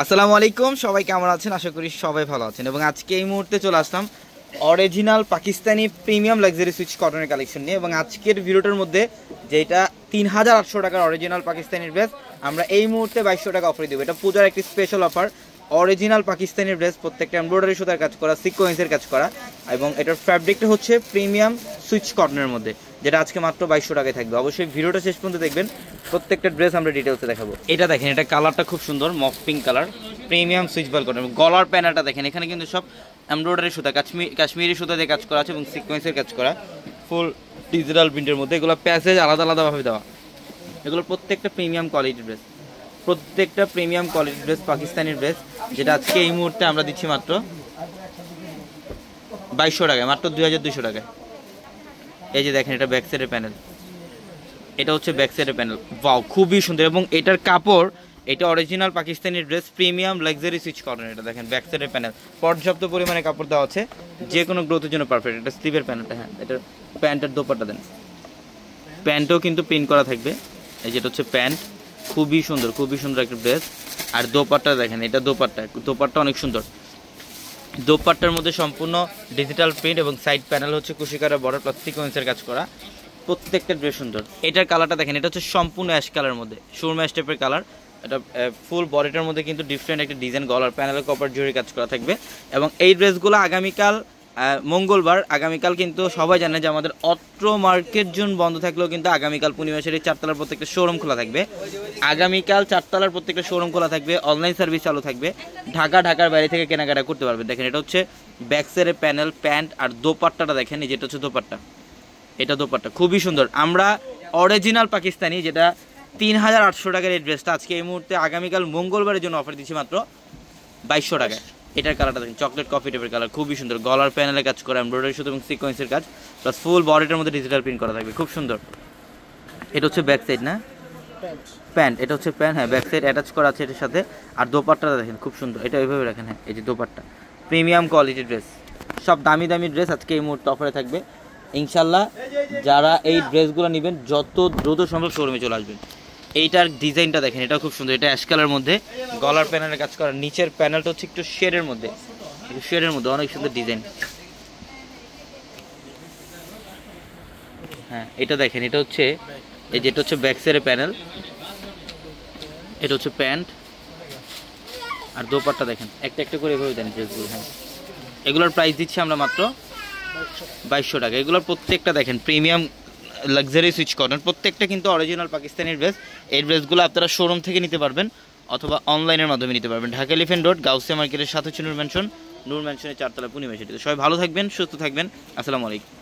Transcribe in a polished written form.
আসসালামু আলাইকুম, সবাই কেমন আছেন? আশা করি সবাই ভালো আছেন। এবং আজকে এই মুহূর্তে চলে আসলাম original Pakistani premium luxury Swiss কটনের কালেকশন নিয়ে। এবং আজকের ভিডিওটার মধ্যে যেটা 3800 টাকার অরিজিনাল পাকিস্তানি ড্রেস আমরা এই মুহূর্তে 2200 টাকা অফারে দেবো। এটা পূজার একটি special offer. Original Pakistani dress, প্রত্যেকটা এমব্রয়ডারি সুতার কাজ করা, সিকোয়েন্সের কাজ করা, এবং এটার ফ্যাব্রিকটা হচ্ছে প্রিমিয়াম সুইচ কটনের মধ্যে, যেটা আজকে মাত্র 2200 টাকায় থাকবে। অবশ্যই ভিডিওটা শেষ পর্যন্ত দেখবেন, প্রত্যেকটা ড্রেস আমরা ডিটেলসে দেখাবো। এটা দেখেন, এটা কালারটা খুব সুন্দর, মফ পিঙ্ক কালার, প্রিমিয়াম সুইচ বল কটন। গলার প্যানেলটা দেখেন, এখানে কিন্তু সব এমব্রয়ডারি সুতা, কাশ্মীরি সুতা দিয়ে কাজ করা আছে এবং সিকোয়েন্সের কাজ করা, ফুল ডিজিটাল প্রিন্টের মধ্যে। এগুলো প্যাসেজ আলাদা আলাদাভাবে দেওয়া। এগুলো প্রত্যেকটা প্রিমিয়াম কোয়ালিটির ড্রেস, প্রত্যেকটা প্রিমিয়াম কোয়ালিটির ড্রেস, পাকিস্তানি ড্রেস, যেটা আজকে এই মুহূর্তে আমরা দিচ্ছি মাত্র 2200 টাকায়, মাত্র 2200 টাকায়। এই যে দেখেন, এটা ব্যাক সাইডের প্যানেল, এটা হচ্ছে ব্যাক সাইডের প্যানেল। ওয়াও, খুবই সুন্দর। এবং এটার কাপড়, এটা original Pakistani dress, premium luxury switch cotton. এটা দেখেন ব্যাক সাইডের প্যানেল, পর্যাপ্ত পরিমাণে কাপড় দেওয়া আছে, যে কোনো গ্রোথের জন্য পারফেক্ট। এটা স্লিভের প্যানেলটা, হ্যাঁ, এটার প্যান্টের দোপাট্টা দেন, প্যান্টও কিন্তু প্রিন্ট করা থাকবে। এই যেটা হচ্ছে প্যান্ট, খুবই সুন্দর, খুবই সুন্দর একটা ড্রেস। আর দোপাট্টা দেখেন, এটা দোপাট্টা অনেক সুন্দর। দোপাট্টার মধ্যে সম্পূর্ণ ডিজিটাল প্রিন্ট এবং সাইড প্যানেল হচ্ছে কুশিকারা বর্ডার প্লাস সিকোয়েন্সের কাজ করা, প্রত্যেকটা ড্রেস সুন্দর। এটার কালারটা দেখেন, এটা হচ্ছে সম্পূর্ণ অ্যাশ কালারের মধ্যে, সুরমা স্টেপের কালার। এটা ফুল বডিটার মধ্যে কিন্তু ডিফারেন্ট একটা ডিজাইন, গলার প্যানেলে কপার জুড়ে কাজ করা থাকবে। এবং এই ড্রেসগুলো আগামীকাল মঙ্গলবার, আগামীকাল কিন্তু সবাই জানে যে আমাদের অত্র মার্কেট জোন বন্ধ থাকলেও কিন্তু আগামীকাল পূর্ণিমাসের এই 4তলার প্রত্যেকটা শোরুম খোলা থাকবে। আগামীকাল 4তলার প্রত্যেকটা শোরুম খোলা থাকবে, অনলাইন সার্ভিস চালু থাকবে। ঢাকার বাইরে থেকে কেনাকাটা করতে পারবেন। দেখেন, এটা হচ্ছে ব্যাক সাইডের প্যানেল, প্যান্ট আর দোপাট্টাটা দেখেন, এই যেটা হচ্ছে দোপাট্টা, এটা দোপাট্টা খুবই সুন্দর। আমরা অরিজিনাল পাকিস্তানি, যেটা 3800 টাকার এই ড্রেসটা আজকে এই মুহূর্তে আগামীকাল মঙ্গলবারের জন্য অফার দিচ্ছি মাত্র 2200 টাকায়। এটার কালারটা দেখেন, চকলেট কফি টাইপের কালার, খুবই সুন্দর। গলার প্যানেলে কাজ করা, এমব্রয়ডারি সুতো এবং সিকোয়েন্সের কাজ, প্লাস ফুল বডিটার মধ্যে ডিজিটাল প্রিন্ট করা থাকবে, খুব সুন্দর। এটা হচ্ছে ব্যাক সাইড, না প্যান্ট, এটা হচ্ছে প্যান্ট, হ্যাঁ, ব্যাক সাইড অ্যাটাচ করা আছে এটার সাথে। আর দোপাট্টাটা দেখেন, খুব সুন্দর। এটা এইভাবে রাখেন, হ্যাঁ, এই যে দোপাট্টা, প্রিমিয়াম কোয়ালিটির ড্রেস, সব দামি ড্রেস আজকে এই মুহূর্তে অফারে থাকবে। ইনশাল্লাহ যারা এই ড্রেসগুলো নেবেন, যত দ্রুত সম্ভব শোরুমে চলে আসবেন। এইটার ডিজাইনটা দেখেন, এটা খুব সুন্দর। এটা অ্যাশ কালার মধ্যে, গলার প্যানেলে কাজ করা, নিচের প্যানেলটা হচ্ছে একটু শেডের মধ্যে, অনেক সুন্দর ডিজাইন। হ্যাঁ, এটা দেখেন, এটা হচ্ছে এই যেটা হচ্ছে ব্যাক সাইডের প্যানেল, এটা হচ্ছে প্যান্ট আর দোপাট্টা দেখেন, একটা করে এভাবে দেন ড্রেসগুলো। হ্যাঁ, এগুলোর প্রাইস দিচ্ছি আমরা মাত্র 2200 টাকা। এগুলোর প্রত্যেকটা দেখেন প্রিমিয়াম লাক্সারি সুইচ কটন, প্রত্যেকটা কিন্তু অরিজিনাল পাকিস্তানি ড্রেস। এই ড্রেসগুলো আপনারা শোরুম থেকে নিতে পারবেন অথবা অনলাইনের মাধ্যমে নিতে পারবেন। ঢাকা এলিফ্যান্ট রোড, গাউসিয়া মার্কেটের সাথে হচ্ছে নূর ম্যানশনের 4তলা পূর্ণিমাসিটিতে। সবাই ভালো থাকবেন, সুস্থ থাকবেন। আসসালামু আলাইকুম।